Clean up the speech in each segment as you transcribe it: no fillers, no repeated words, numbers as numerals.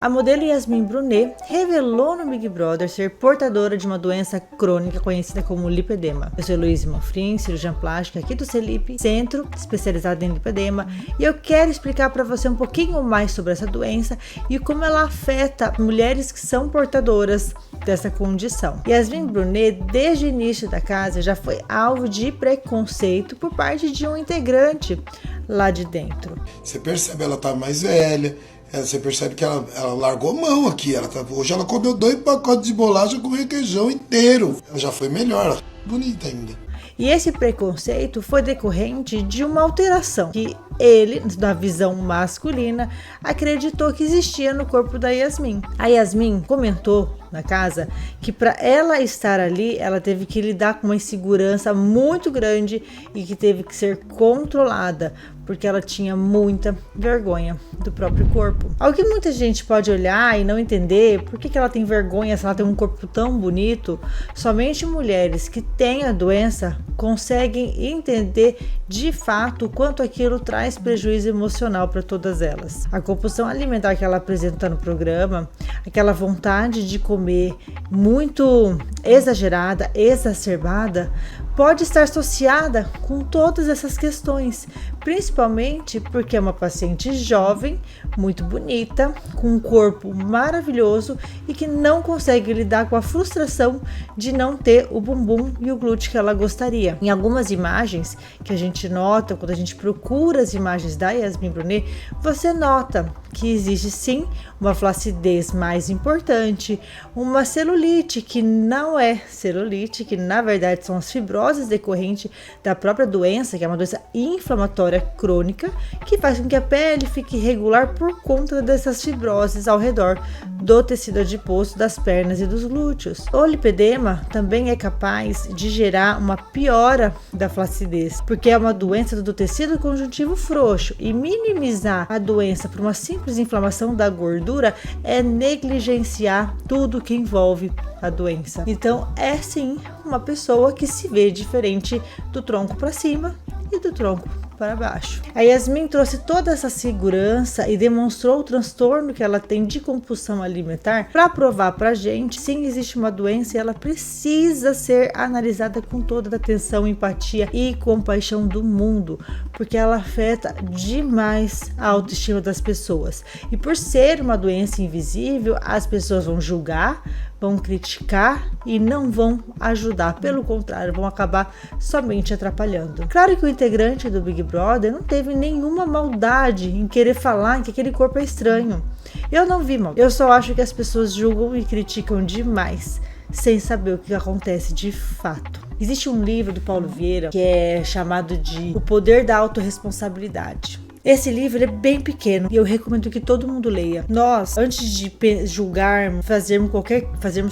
A modelo Yasmin Brunet revelou no Big Brother ser portadora de uma doença crônica conhecida como lipedema. Eu sou Heloísa Monfrim, cirurgiã plástica aqui do CELIP, centro especializado em lipedema, e eu quero explicar para você um pouquinho mais sobre essa doença e como ela afeta mulheres que são portadoras dessa condição. Yasmin Brunet, desde o início da casa, já foi alvo de preconceito por parte de um integrante lá de dentro. Você percebe, ela tá mais velha. Você percebe que ela largou mão aqui. Hoje ela comeu 2 pacotes de bolacha com requeijão inteiro. Ela já foi melhor, ela bonita ainda. E esse preconceito foi decorrente de uma alteração que ele, na visão masculina, acreditou que existia no corpo da Yasmin. A Yasmin comentou na casa que para ela estar ali, ela teve que lidar com uma insegurança muito grande e que teve que ser controlada, porque ela tinha muita vergonha do próprio corpo. Algo que muita gente pode olhar e não entender por que ela tem vergonha se ela tem um corpo tão bonito. Somente mulheres que têm a doença conseguem entender de fato o quanto aquilo traz prejuízo emocional para todas elas. A compulsão alimentar que ela apresenta no programa, aquela vontade de comer muito exagerada, exacerbada, pode estar associada com todas essas questões, principalmente porque é uma paciente jovem, muito bonita, com um corpo maravilhoso e que não consegue lidar com a frustração de não ter o bumbum e o glúteo que ela gostaria. Em algumas imagens que a gente nota, quando a gente procura as imagens da Yasmin Brunet, você nota que existe sim uma flacidez mais importante, uma celulite que não é celulite, que na verdade são as fibroses decorrentes da própria doença, que é uma doença inflamatória crônica, que faz com que a pele fique irregular por conta dessas fibroses ao redor do tecido adiposo das pernas e dos glúteos. O lipedema também é capaz de gerar uma piora da flacidez, porque é uma doença do tecido conjuntivo frouxo, e minimizar a doença por uma simples inflamação da gordura é negligenciar tudo que envolve a doença. Então é sim uma pessoa que se vê diferente do tronco para cima e do tronco para baixo. A Yasmin trouxe toda essa segurança e demonstrou o transtorno que ela tem de compulsão alimentar para provar pra gente, sim, existe uma doença e ela precisa ser analisada com toda a atenção, empatia e compaixão do mundo, porque ela afeta demais a autoestima das pessoas. E por ser uma doença invisível, as pessoas vão julgar, vão criticar e não vão ajudar, pelo contrário, vão acabar somente atrapalhando. Claro que o integrante do Big Brother não teve nenhuma maldade em querer falar que aquele corpo é estranho. Eu não vi mal. Eu só acho que as pessoas julgam e criticam demais, sem saber o que acontece de fato. Existe um livro do Paulo Vieira que é chamado de O Poder da Autorresponsabilidade. Esse livro é bem pequeno e eu recomendo que todo mundo leia. Nós, antes de julgarmos, fazermos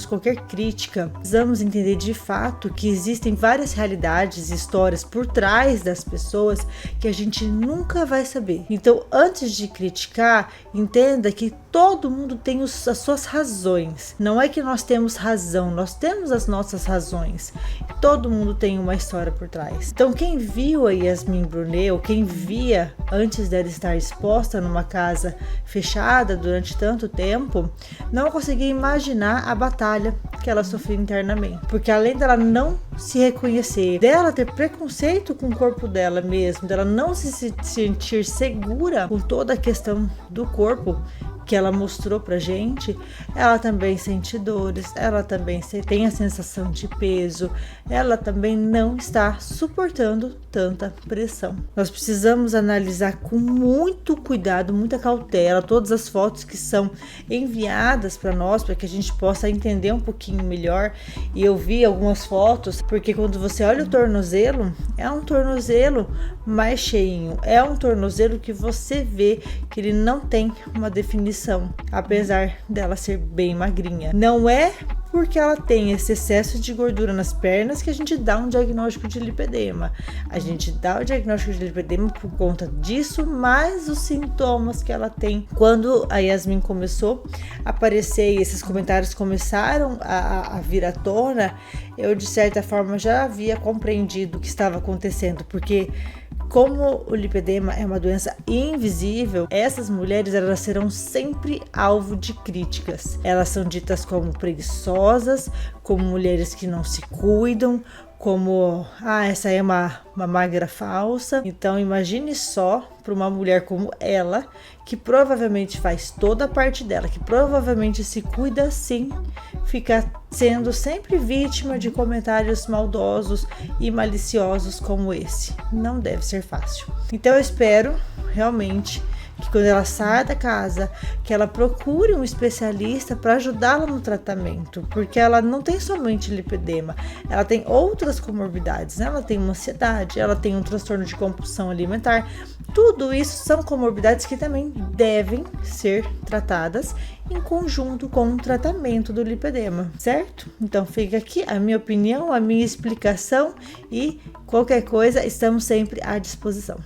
qualquer crítica, precisamos entender de fato que existem várias realidades e histórias por trás das pessoas que a gente nunca vai saber. Então, antes de criticar, entenda que todo mundo tem as suas razões. Não é que nós temos razão, nós temos as nossas razões. Todo mundo tem uma história por trás. Então, quem viu a Yasmin Brunet, ou quem via antes dela estar exposta numa casa fechada durante tanto tempo, não conseguia imaginar a batalha que ela sofreu internamente. Porque além dela não se reconhecer, dela ter preconceito com o corpo dela mesmo, dela não se sentir segura com toda a questão do corpo que ela mostrou pra gente, ela também sente dores, ela também tem a sensação de peso, ela também não está suportando tanta pressão. Nós precisamos analisar com muito cuidado, muita cautela, todas as fotos que são enviadas para nós, para que a gente possa entender um pouquinho melhor. E eu vi algumas fotos, porque quando você olha o tornozelo, é um tornozelo mais cheinho, é um tornozelo que você vê que ele não tem uma definição, apesar dela ser bem magrinha. Não é porque ela tem esse excesso de gordura nas pernas que a gente dá um diagnóstico de lipedema. A gente dá o diagnóstico de lipedema por conta disso, mais os sintomas que ela tem. Quando a Yasmin começou a aparecer e esses comentários começaram a vir à tona, eu de certa forma já havia compreendido o que estava acontecendo, porque como o lipedema é uma doença invisível, essas mulheres elas serão sempre alvo de críticas. Elas são ditas como preguiçosas, como mulheres que não se cuidam, como, essa é uma magra falsa. Então imagine só para uma mulher como ela, que provavelmente faz toda a parte dela, que provavelmente se cuida sim, fica sendo sempre vítima de comentários maldosos e maliciosos como esse. Não deve ser fácil. Então eu espero realmente que quando ela sai da casa, que ela procure um especialista para ajudá-la no tratamento, porque ela não tem somente lipedema, ela tem outras comorbidades, né? Ela tem uma ansiedade, ela tem um transtorno de compulsão alimentar. Tudo isso são comorbidades que também devem ser tratadas em conjunto com o tratamento do lipedema, certo? Então fica aqui a minha opinião, a minha explicação, e qualquer coisa estamos sempre à disposição.